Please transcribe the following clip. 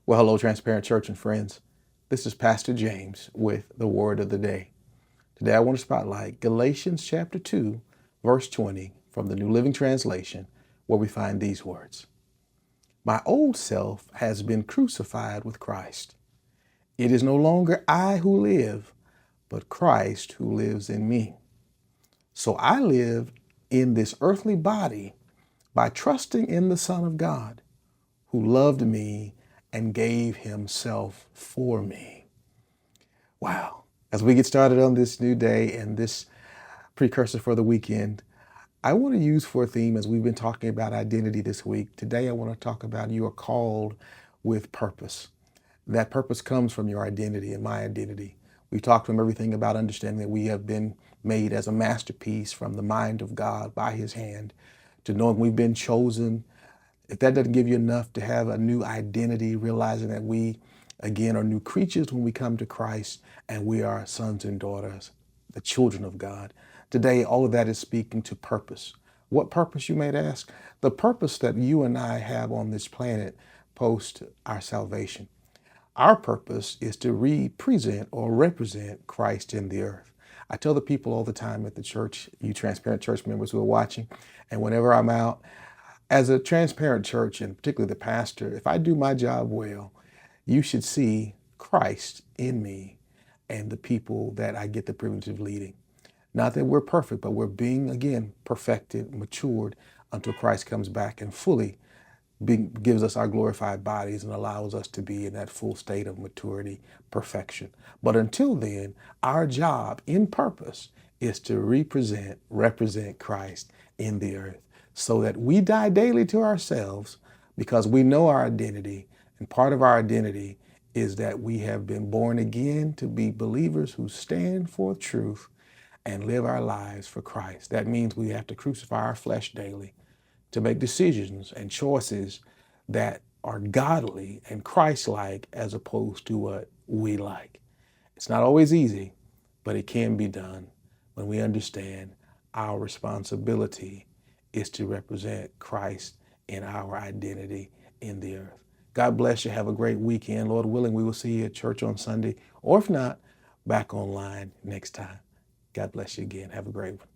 Well, hello, Transparent Church and friends. This is Pastor James with the Word of the Day. Today I want to spotlight Galatians chapter 2, verse 20 from the New Living Translation, where we find these words. My old self has been crucified with Christ. It is no longer I who live, but Christ who lives in me. So I live in this earthly body by trusting in the Son of God, who loved me and gave himself for me. Wow. As we get started on this new day and this precursor for the weekend, I want to use for a theme, as we've been talking about identity this week. Today, I want to talk about you are called with purpose. That purpose comes from your identity and my identity. We've talked from everything about understanding that we have been made as a masterpiece from the mind of God by his hand, to knowing we've been chosen. If that doesn't give you enough to have a new identity, realizing that we, again, are new creatures when we come to Christ and we are sons and daughters, the children of God. Today, all of that is speaking to purpose. What purpose, you might ask? The purpose that you and I have on this planet post our salvation. Our purpose is to represent or represent Christ in the earth. I tell the people all the time at the church, you Transparent Church members who are watching, and whenever I'm out, as a transparent church, and particularly the pastor, if I do my job well, you should see Christ in me and the people that I get the privilege of leading. Not that we're perfect, but we're being, again, perfected, matured until Christ comes back and fully gives us our glorified bodies and allows us to be in that full state of maturity, perfection. But until then, our job in purpose is to represent Christ in the earth, so that we die daily to ourselves because we know our identity. And part of our identity is that we have been born again to be believers who stand for truth and live our lives for Christ. That means we have to crucify our flesh daily to make decisions and choices that are godly and Christ-like as opposed to what we like. It's not always easy, but it can be done when we understand our responsibility is to represent Christ in our identity in the earth. God bless you. Have a great weekend. Lord willing, we will see you at church on Sunday, or if not, back online next time. God bless you again. Have a great one.